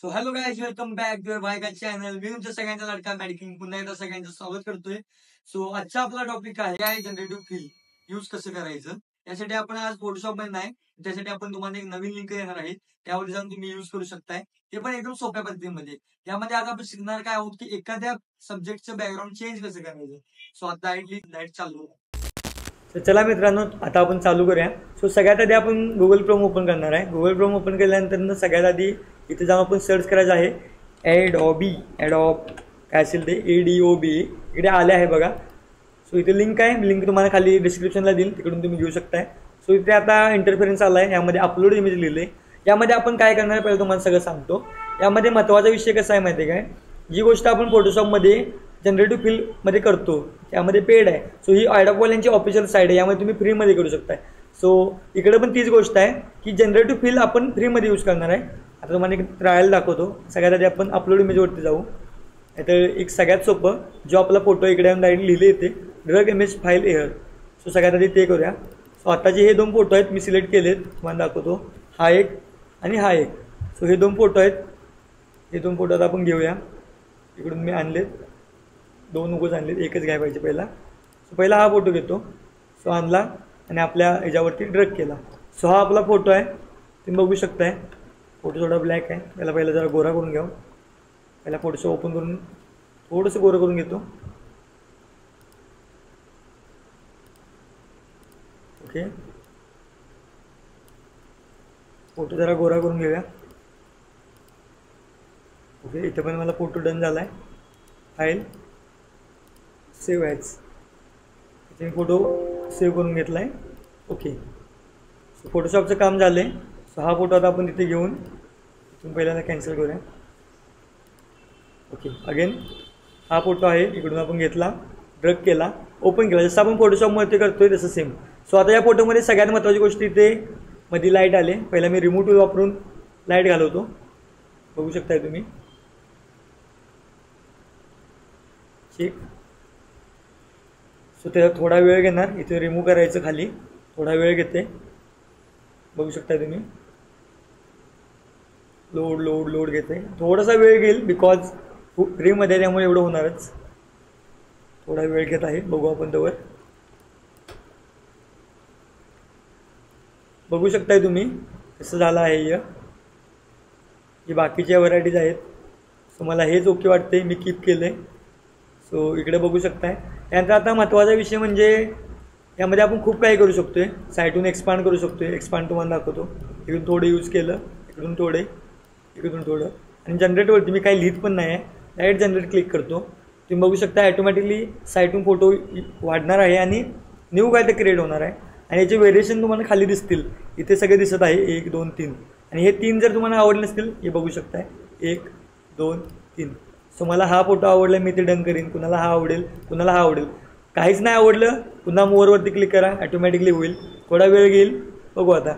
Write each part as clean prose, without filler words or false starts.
So hello guys, welcome back to भाई का channel. मी तुमच्या सगळ्यांचा लाडका मॅडिकिंग पुन्हा एकदा सगळ्यांचं स्वागत करतोय. सो आजचा आपला टॉपिक आहे जनरेटिव्ह फील यूज कसं करायचं. यासाठी आपण आज फोटोशॉप मध्ये नाही, त्यासाठी आपण तुम्हाला एक नवीन लिंक देणार आहे, त्यावर जाऊन तुम्ही यूज करू शकताय. ते पण एकदम सोप्या पद्धतीमध्ये. यामध्ये आता आपण शिकणार काय आहोत की एखाद्या सब्जेक्टचं बॅकग्राऊंड चेंज कसं करायचं. सो आता डायरेक्टली चालू. तर चला मित्रांनो, आता आपण चालू करूया. सो सगळ्यात आधी आपण गुगल क्रोम ओपन करणार आहे. गुगल क्रोम ओपन केल्यानंतर सगळ्यात आधी इथे जाऊन आपण सर्च करायचं आहे ॲडॉब काय असेल ते ADOB. इकडे आले आहे बघा. सो इथे लिंक आहे, लिंक तुम्हाला खाली डिस्क्रिप्शनला देईल, तिकडून तुम्ही घेऊ शकताय. सो इथे आता इंटरफेरन्स आला आहे, यामध्ये अपलोड इमेज लिहिले. यामध्ये आपण काय करणार आहे पहिलं तुम्हाला सगळं सांगतो. यामध्ये महत्त्वाचा विषय कसा आहे माहिती आहे काय, जी गोष्ट आपण फोटोशॉपमध्ये जनरेटिव्ह फील्डमध्ये करतो त्यामध्ये पेड आहे. सो ही ॲडॉब यांची ऑफिशियल साईड आहे, यामध्ये तुम्ही फ्रीमध्ये करू शकताय. सो इकडे पण तीच गोष्ट आहे की जनरेटिव्ह फील्ड आपण फ्रीमध्ये यूज करणार आहे. आता तुम्हाला एक ट्रायल दाखवतो. सगळ्यात आधी आपण अपलोड इमेजवरती जाऊ. तर एक सगळ्यात सोपं जो आपला फोटो इकडे डायरेक्ट लिहिले येते drug image file air. So सगळ्यात आधी ते करूया. सो आताचे हे 2 फोटो आहेत, मी सिलेक्ट केलेत, तुम्हाला दाखवतो. हा एक आणि हा एक. सो हे 2 फोटो आहेत. हे 2 फोटो आता आपण घेऊया. इकडून मी आणलेत 2 उगोच आणलेत, एकच घ्यायला पाहिजे पहिला. सो पहिला हा फोटो घेतो. सो आणला आणि आपल्या ह्याच्यावरती ड्रग केला. सो हा आपला फोटो आहे, तुम्ही बघू शकताय. फोटो थोडा ब्लॅक आहे, त्याला पहिला जरा गोरा करून घ्यावं. पहिला फोटोशॉप ओपन करून थोडंसं गोरं करून घेतो. ओके, फोटो जरा गोरा करून घेऊया. ओके, इथं पण मला फोटो डन झाला आहे. फाईल सेव्ह ॲज, इथे मी फोटो सेव्ह करून घेतला आहे. ओके, सो फोटोशॉपचं काम झालं आहे. सो हा फोटो आता आपण तिथे घेऊन इथून पहिल्यांदा कॅन्सल करूया. ओके, अगेन हा फोटो आहे, इकडून आपण घेतला, ड्रग केला, ओपन केला, जसं आपण फोटोशॉपमध्ये करतोय तसं सेम. सो आता या फोटोमध्ये सगळ्यात महत्त्वाची गोष्ट इथे मध्ये लाईट आले. पहिला मी रिमूव्ह टूल वापरून लाईट घालवतो, बघू शकताय तुम्ही. ठीक, सो त्याला थोडा वेळ घेणार. इथे रिमूव्ह करायचं, खाली थोडा वेळ घेते, बघू शकताय तुम्ही. लोड लोड लोड घेते, थोडासा वेळ घेईल बिकॉज फ्रीमध्ये त्यामुळे एवढं होणारच. थोडा वेळ घेत आहे, बघू आपण तोवर. बघू शकताय तुम्ही कसं झालं आहे. हे बाकीच्या व्हरायटीज आहेत. सो मला हेच ओके वाटते, मी कीप केलं आहे. सो इकडे बघू शकताय. त्यानंतर आता महत्त्वाचा विषय म्हणजे यामध्ये आपण खूप काही करू शकतो आहे. साईटून एक्सपांड करू शकतो आहे. एक्सपांड तुम्हाला दाखवतो. इकडून थोडे यूज केलं, इकडून थोडे, इकडून थोडं. आणि जनरेटवरती मी काही लिहित पण नाही आहे, डायरेक्ट जनरेट क्लिक करतो. तुम्ही बघू शकता ॲटोमॅटिकली साईटून फोटो वाढणार आहे आणि न्यू काय ते क्रिएट होणार आहे. आणि याचे व्हेरिएशन तुम्हाला खाली दिसतील, इथे सगळे दिसत आहे 1 2 3. आणि हे 3 जर तुम्हाला आवडले नसतील, हे बघू शकताय 1 2 3. सो मला हा फोटो आवडला, मी ते डन करीन. कुणाला हा आवडेल, कुणाला हा आवडेल. काहीच नाही आवडलं, पुन्हा मोरवरती क्लिक करा, ॲटोमॅटिकली होईल. थोडा वेळ घेईल, बघू. आता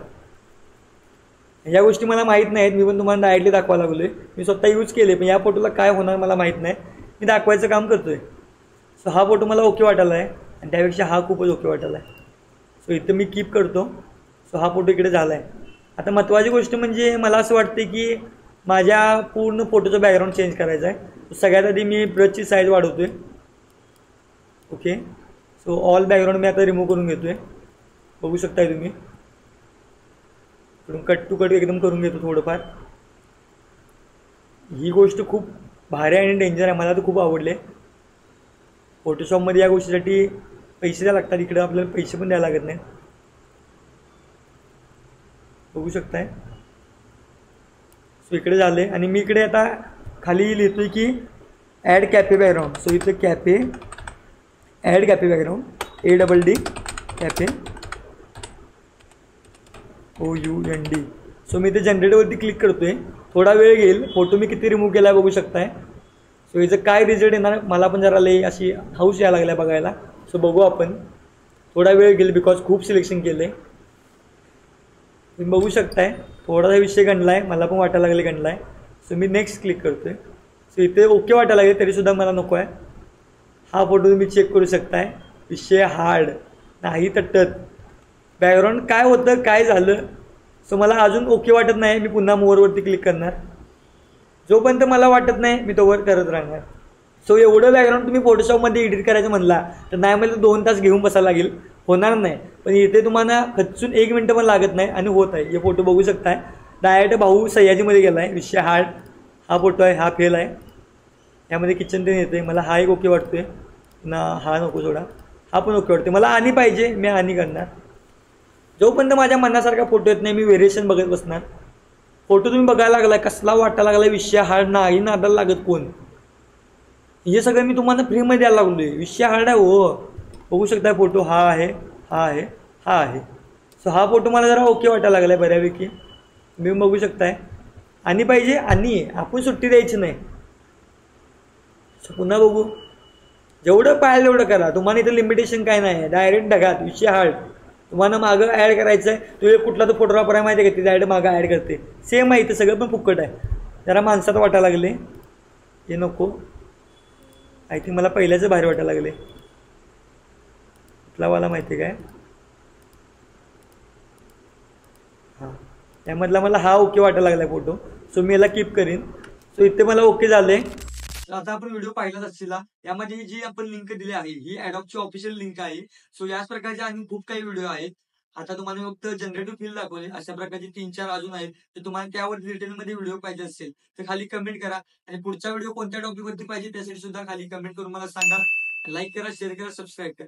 या गोष्टी मला माहीत नाहीत, मी पण तुम्हाला डायरेक्टली दाखवायला लागलो आहे. मी स्वतः यूज केले, पण या फोटोला काय होणार मला माहीत नाही, मी दाखवायचं काम करतो आहे. सो हा फोटो मला ओके वाटायला आहे आणि त्यापेक्षा हा खूपच ओके वाटायला आहे. सो इथं मी कीप करतो. सो हा फोटो इकडे झाला आहे. आता महत्त्वाची गोष्ट म्हणजे मला असं वाटते की माझ्या पूर्ण फोटोचं बॅकग्राऊंड चेंज करायचं आहे. सगळ्यात आधी मी ब्रशची साईज वाढवतो आहे. ओके, सो ऑल बॅकग्राऊंड मी आता रिमूव्ह करून घेतो आहे, बघू शकताय तुम्ही. इकडून कट टू कट एकदम करून घेतो थोडंफार. ही गोष्ट खूप भारी आणि डेंजर आहे, मला तर खूप आवडले. फोटोशॉपमध्ये या गोष्टीसाठी पैसे द्यायला लागतात, इकडे आपल्याला पैसे पण द्यायला लागत नाही, बघू शकताय. सो इकडे झाले आणि मी इकडे आता खाली लिहितो आहे की ॲड कॅफे बॅकग्राऊंड. सो इथे cafe, add cafe background, ADD cafe OUND. So मी इथे जनरेटवरती क्लिक करतो आहे. थोडा वेळ घेईल. फोटो मी किती रिमूव्ह केला आहे बघू शकताय. सो याचं काय रिझल्ट येणार मला पण जरा लई अशी हाऊस यायला लागल्या बघायला. सो बघू आपण. थोडा वेळ घेईल बिकॉज खूप सिलेक्शन केलं आहे. तुम्ही बघू शकताय थोडासा विषय गणला आहे, मला पण वाटायला लागले गणला आहे. सो मी नेक्स्ट क्लिक करतो आहे. सो इथे ओके वाटायला लागले, तरीसुद्धा मला नको आहे. हा फोटो तुम्ही चेक करू शकताय, विषय हार्ड नाही तटत. बॅकग्राऊंड काय होतं, काय झालं. सो मला अजून ओके वाटत नाही, मी पुन्हा मोरवरती क्लिक करणार. जोपर्यंत मला वाटत नाही मी तोवर करत राहणार. सो एवढं बॅकग्राऊंड तुम्ही फोटोशॉपमध्ये एडिट करायचं म्हणला तर नाही मला 2 तास घेऊन बसायला लागेल, होणार नाही. पण इथे तुम्हाला खचून 1 मिनटं पण लागत नाही आणि होत आहे. हे फोटो बघू शकताय, डायरेक्ट भाऊ सह्याजीमध्ये गेला आहे. विषय हार्ड हा फोटो आहे, हा फेल आहे. यामध्ये किचन ते येते, मला हा एक ओके वाटतोय ना, हा नको सोडा, हा पण ओके वाटते. मला आणि पाहिजे, मी आणि करणार. जोपर्यंत माझ्या मनासारखा फोटो येत नाही मी व्हेरिएशन बघत बसणार. फोटो तुम्ही बघायला लागलाय, कसला वाटायला लागला, विषय हार्ड नाही नादाला लागत कोण. हे सगळं मी तुम्हाला फ्रीमध्ये द्यायला लागलोय. विषय हार्ड आहे हो. बघू शकता फोटो, हा आहे, हा आहे, हा आहे. सो हा फोटो मला जरा ओके वाटायला लागला आहे बऱ्यापैकी, तुम्ही बघू शकताय. आणि पाहिजे आणि आपण सुट्टी द्यायची नाही. सो पुन्हा बघू, जेवढं पाहिजे तेवढं करा. तुम्हाला इथं लिमिटेशन काय नाही आहे, डायरेक्ट ढगात विषय हार्ड. तुम्हाला मागं ॲड करायचं आहे, तुझे कुठला तर फोटो वापरायला माहिती आहे का, ती डायरेक्ट मागं ॲड करते. सेम आहे इथं, सगळं पण फुकट आहे. जरा माणसात वाटायला लागले, हे नको. आय थिंक मला पहिल्याच बाहेर वाटायला लागले. कुठला वाला माहिती आहे काय, हां त्यामधला मला हा ओके वाटायला लागला फोटो. सो मी याला कीप करीन. सो इथे मला ओके झाले. तर आता आपण व्हिडिओ पाहिलाच असतील. यामध्ये जी आपण लिंक दिली आहे ही ॲडॉबची ऑफिशियल लिंक आहे. सो याच प्रकारचे आणि खूप काही व्हिडिओ आहेत. आता तुम्हाला मी फक्त जनरेटिव्ह फील दाखवले, अशा प्रकारचे 3-4 अजून आहेत. तर तुम्हाला त्यावर डिटेलमध्ये व्हिडिओ पाहिजे असेल तर खाली कमेंट करा, आणि पुढचा व्हिडिओ कोणत्या टॉपिकवरती पाहिजे त्यासाठी सुद्धा खाली कमेंट करून मला सांगा. लाईक करा, शेअर करा, सबस्क्राईब करा.